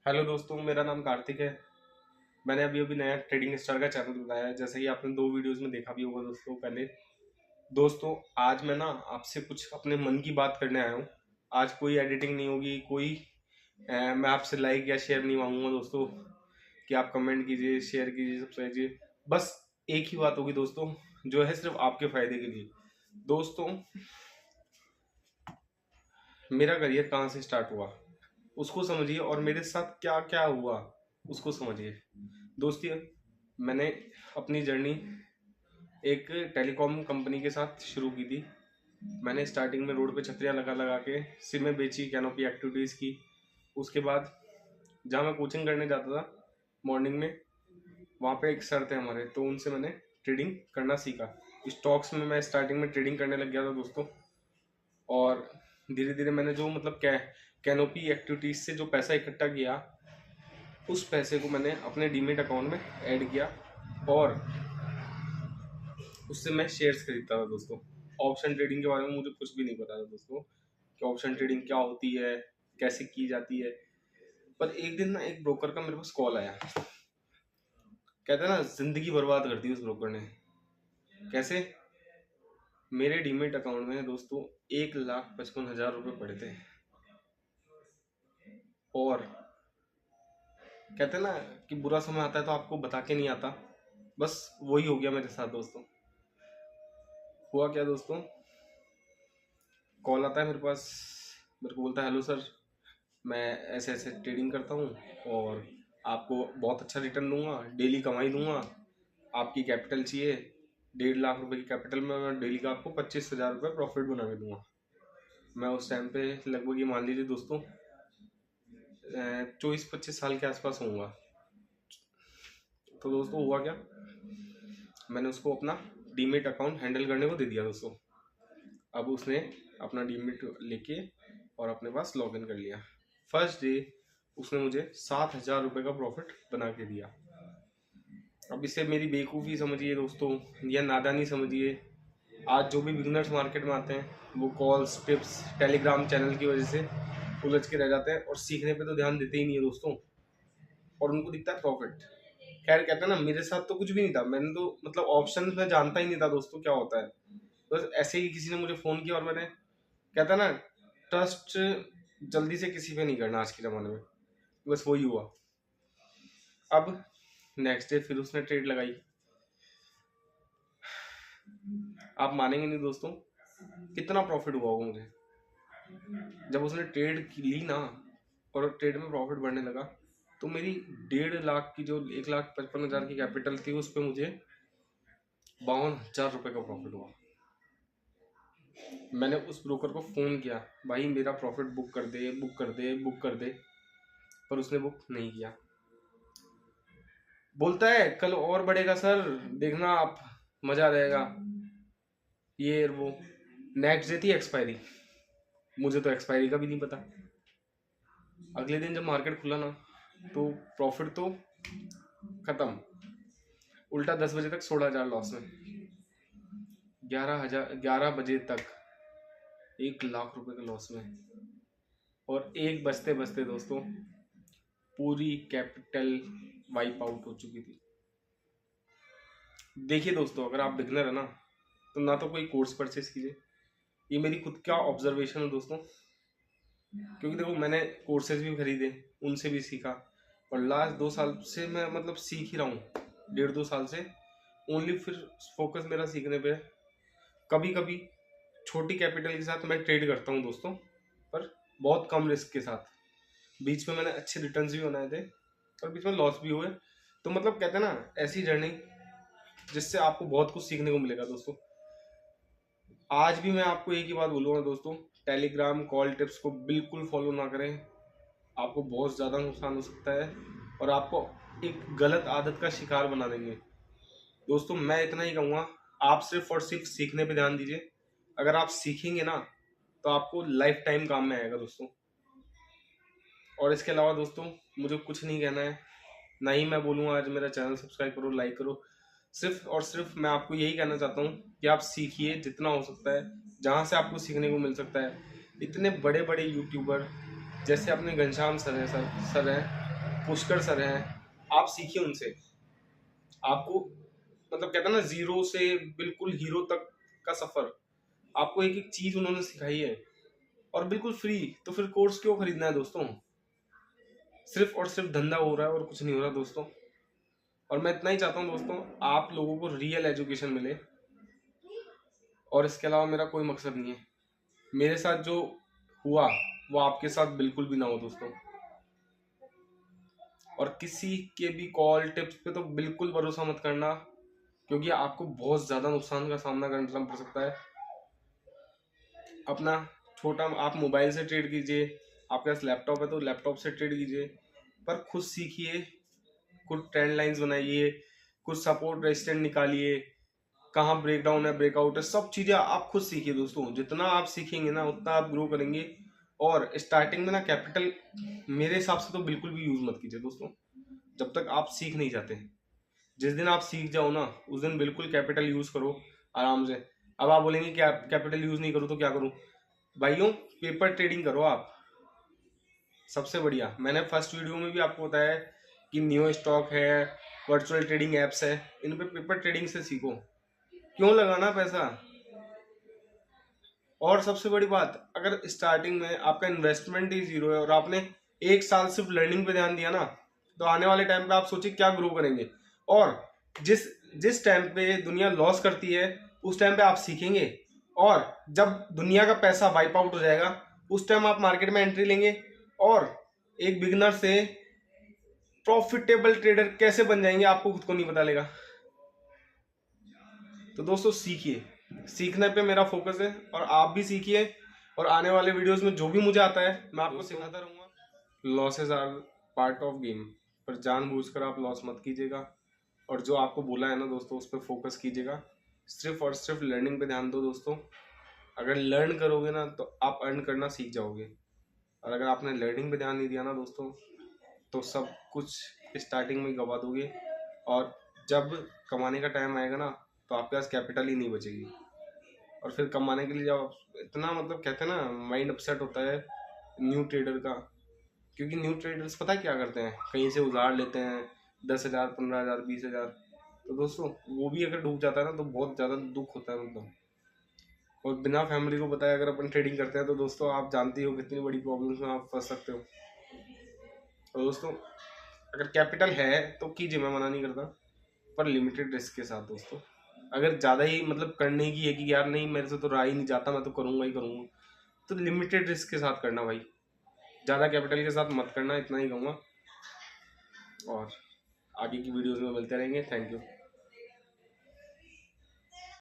Hello दोस्तों, मेरा नाम कार्तिक है। मैंने अभी अभी नया ट्रेडिंग स्टार का चैनल बनाया है, जैसे कि आपने दो वीडियोस में देखा भी होगा दोस्तों। पहले दोस्तों, आज मैं ना आपसे कुछ अपने मन की बात करने आया हूँ। आज कोई एडिटिंग नहीं होगी, कोई मैं आपसे लाइक या शेयर नहीं मांगूंगा दोस्तों कि आप कमेंट कीजिए, शेयर कीजिए, सब्सक्राइब कीजिए। बस एक ही बात होगी दोस्तों, जो है सिर्फ आपके फायदे के लिए। दोस्तों, मेरा करियर कहाँ से स्टार्ट हुआ उसको समझिए, और मेरे साथ क्या क्या हुआ उसको समझिए। दोस्ती, मैंने अपनी जर्नी एक टेलीकॉम कंपनी के साथ शुरू की थी। मैंने स्टार्टिंग में रोड पे छतरियाँ लगा लगा के सिमें बेची, कैनोपी एक्टिविटीज़ की। उसके बाद जहाँ मैं कोचिंग करने जाता था मॉर्निंग में, वहाँ पे एक सर थे हमारे, तो उनसे मैंने ट्रेडिंग करना सीखा। स्टॉक्स में मैं स्टार्टिंग में ट्रेडिंग करने लग गया था दोस्तों। और धीरे धीरे मैंने जो मतलब कैनोपी एक्टिविटीज़ से जो पैसा इकट्ठा किया, उस पैसे को मैंने अपने डीमेट अकाउंट में ऐड किया, और उससे मैं शेयर्स खरीदता था दोस्तों। ऑप्शन ट्रेडिंग के बारे में मुझे कुछ भी नहीं पता था दोस्तों कि ऑप्शन ट्रेडिंग क्या होती है, कैसे की जाती है। पर एक दिन ना एक ब्रोकर का मेरे पास कॉल आया। कहते हैं ना, जिंदगी बर्बाद कर दी उस ब्रोकर ने। कैसे? मेरे डीमेट अकाउंट में दोस्तों 1,55,000 रुपये पड़े थे। और कहते हैं ना कि बुरा समय आता है तो आपको बता के नहीं आता। बस वही हो गया मेरे साथ दोस्तों। हुआ क्या दोस्तों, कॉल आता है मेरे पास, मेरे को बोलता है, हेलो सर, मैं ऐसे ऐसे ट्रेडिंग करता हूँ और आपको बहुत अच्छा रिटर्न दूंगा, डेली कमाई दूंगा। आपकी कैपिटल चाहिए 1.5 लाख रुपए की कैपिटल में मैं डेली का आपको 25,000 रुपये प्रॉफिट बना के दूंगा। मैं उस टाइम पे लगभग ये मान लीजिए दोस्तों 24-25 साल के आसपास होऊंगा। तो दोस्तों हुआ क्या, मैंने उसको अपना डीमेट अकाउंट हैंडल करने को दे दिया दोस्तों। अब उसने अपना डीमेट लेके और अपने पास लॉग इन कर लिया। फर्स्ट डे उसने मुझे 7,000 रुपये का प्रॉफिट बना के दिया। अब इसे मेरी बेवकूफ़ी समझिए दोस्तों, या नादानी समझिए। आज जो भी बिगनर्स मार्केट में आते हैं वो कॉल्स, टिप्स, टेलीग्राम चैनल की वजह से उलझ के रह जाते हैं, और सीखने पे तो ध्यान देते ही नहीं है दोस्तों, और उनको दिखता है प्रॉफिट। खैर, कहते हैं ना, मेरे साथ तो कुछ भी नहीं था। मैंने तो मतलब ऑप्शन में जानता ही नहीं था दोस्तों क्या होता है। बस ऐसे ही किसी ने मुझे फ़ोन किया और मैंने, कहता है ना, ट्रस्ट जल्दी से किसी पे नहीं करना आज के ज़माने में। बस वही हुआ। अब नेक्स्ट डे फिर उसने ट्रेड लगाई। आप मानेंगे नहीं दोस्तों, कितना प्रॉफिट हुआ होगा मुझे जब उसने ट्रेड ली ना, और ट्रेड में प्रॉफिट बढ़ने लगा। तो मेरी 1.5 लाख की जो 1,55,000 की कैपिटल थी, उस पर मुझे 52,000 रुपये का प्रॉफिट हुआ। मैंने उस ब्रोकर को फ़ोन किया, भाई मेरा प्रॉफिट बुक कर दे, बुक कर दे, बुक कर दे। पर उसने बुक नहीं किया। बोलता है कल और बढ़ेगा सर, देखना आप, मज़ा रहेगा, ये वो। नेक्स्ट डे थी एक्सपायरी, मुझे तो एक्सपायरी का भी नहीं पता। अगले दिन जब मार्केट खुला ना, तो प्रॉफिट तो खत्म, उल्टा 10 बजे तक 16,000 लॉस में। 11 बजे तक 1 लाख रुपए के लॉस में। और एक बजते बजते दोस्तों पूरी कैपिटल वाइप आउट हो चुकी थी। देखिए दोस्तों, अगर आप बिगनर है ना तो कोई कोर्स परचेस कीजिए। ये मेरी खुद का ऑब्जर्वेशन है दोस्तों, क्योंकि देखो मैंने कोर्सेज भी खरीदे, उनसे भी सीखा, और लास्ट 2 साल से मैं मतलब सीख ही रहा हूँ, 1.5-2 साल से ओनली। फिर फोकस मेरा सीखने पे है। कभी कभी छोटी कैपिटल के साथ मैं ट्रेड करता हूँ दोस्तों, पर बहुत कम रिस्क के साथ। बीच में मैंने अच्छे रिटर्न्स भी बनाए थे, और बीच में लॉस भी हुए। तो मतलब कहते हैं ना, ऐसी जर्नी जिससे आपको बहुत कुछ सीखने को मिलेगा दोस्तों। आज भी मैं आपको एक ही बात बोलूँगा दोस्तों, टेलीग्राम कॉल टिप्स को बिल्कुल फॉलो ना करें। आपको बहुत ज़्यादा नुकसान हो सकता है, और आपको एक गलत आदत का शिकार बना देंगे दोस्तों। मैं इतना ही कहूँगा, आप सिर्फ और सिर्फ सीखने पे ध्यान दीजिए। अगर आप सीखेंगे ना, तो आपको लाइफ टाइम काम में आएगा दोस्तों। और इसके अलावा दोस्तों मुझे कुछ नहीं कहना है, ना ही मैं बोलूँगा आज मेरा चैनल सब्सक्राइब करो, लाइक करो। सिर्फ और सिर्फ मैं आपको यही कहना चाहता हूँ कि आप सीखिए जितना हो सकता है, जहाँ से आपको सीखने को मिल सकता है। इतने बड़े बड़े यूट्यूबर, जैसे अपने घनश्याम सर हैं, सर हैं, पुष्कर सर हैं, आप सीखिए उनसे। आपको मतलब कहते हैं ना, जीरो से बिल्कुल हीरो तक का सफर, आपको एक एक चीज उन्होंने सिखाई है और बिल्कुल फ्री। तो फिर कोर्स क्यों खरीदना है दोस्तों? सिर्फ और सिर्फ धंधा हो रहा है और कुछ नहीं हो रहा दोस्तों। और मैं इतना ही चाहता हूँ दोस्तों, आप लोगों को रियल एजुकेशन मिले, और इसके अलावा मेरा कोई मकसद नहीं है। मेरे साथ जो हुआ वो आपके साथ बिल्कुल भी ना हो दोस्तों। और किसी के भी कॉल टिप्स पे तो बिल्कुल भरोसा मत करना, क्योंकि आपको बहुत ज्यादा नुकसान का सामना करना पड़ सकता है। अपना छोटा आप मोबाइल से ट्रेड कीजिए, आपके पास लैपटॉप है तो लैपटॉप से ट्रेड कीजिए, पर खुद सीखिए, कुछ ट्रेंड लाइंस बनाइए, कुछ सपोर्ट रेजिस्टेंस निकालिए, कहाँ ब्रेकडाउन है ब्रेकआउट है, सब चीजें आप खुद सीखिए दोस्तों। जितना आप सीखेंगे ना उतना आप ग्रो करेंगे। और स्टार्टिंग में ना कैपिटल मेरे हिसाब से तो बिल्कुल भी यूज मत कीजिए दोस्तों, जब तक आप सीख नहीं जाते। जिस दिन आप सीख जाओ ना उस दिन बिल्कुल कैपिटल यूज करो आराम से। अब आप बोलेंगे कि आप कैपिटल यूज नहीं करूँ तो क्या करूँ? भाइयों, पेपर ट्रेडिंग करो आप, सबसे बढ़िया। मैंने फर्स्ट वीडियो में भी आपको बताया है कि न्यू स्टॉक है, वर्चुअल ट्रेडिंग एप्स है, इन पे पेपर ट्रेडिंग से सीखो। क्यों लगाना पैसा? और सबसे बड़ी बात, अगर स्टार्टिंग में आपका इन्वेस्टमेंट ही जीरो है और आपने एक साल सिर्फ लर्निंग पे ध्यान दिया ना, तो आने वाले टाइम पे आप सोचिए क्या ग्रो करेंगे। और जिस जिस टाइम पे दुनिया लॉस करती है उस टाइम पे आप सीखेंगे, और जब दुनिया का पैसा वाइप आउट हो जाएगा उस टाइम आप मार्केट में एंट्री लेंगे, और एक बिगनर से प्रॉफिटेबल ट्रेडर कैसे बन जाएंगे आपको खुद को नहीं पता लगेगा। तो दोस्तों सीखिए, सीखने पे मेरा फोकस है, और आप भी सीखिए। और आने वाले वीडियोस में जो भी मुझे आता है मैं आपको सिखाता रहूंगा। Losses are part of game, पर जानबूझकर आप लॉस मत कीजिएगा। और जो आपको बोला है ना दोस्तों, उस पर फोकस कीजिएगा। सिर्फ और सिर्फ लर्निंग पे ध्यान दो दोस्तों। अगर लर्न करोगे ना तो आप अर्न करना सीख जाओगे, और अगर आपने लर्निंग पे ध्यान नहीं दिया ना दोस्तों तो सब कुछ स्टार्टिंग में गवा दोगे। और जब कमाने का टाइम आएगा ना तो आपके पास कैपिटल ही नहीं बचेगी। और फिर कमाने के लिए जब इतना मतलब कहते हैं ना, माइंड अपसेट होता है न्यू ट्रेडर का। क्योंकि न्यू ट्रेडर्स पता है क्या करते हैं, कहीं से उधार लेते हैं 10,000 15,000 20,000। तो दोस्तों वो भी अगर डूब जाता है ना तो बहुत ज़्यादा दुख होता है मतलब। और बिना फैमिली को बताए अगर अपन ट्रेडिंग करते हैं तो दोस्तों आप जानते हो कितनी बड़ी प्रॉब्लम्स में आप फंस सकते हो। तो दोस्तों अगर कैपिटल है तो कीजिए, मैं मना नहीं करता, पर लिमिटेड रिस्क के साथ दोस्तों। अगर ज़्यादा ही मतलब करने की है कि यार नहीं मेरे से तो रहा ही नहीं जाता, मैं तो करूँगा ही करूँगा, तो लिमिटेड रिस्क के साथ करना भाई, ज़्यादा कैपिटल के साथ मत करना, इतना ही कहूँगा। और आगे की वीडियोस में मिलते रहेंगे। Thank you.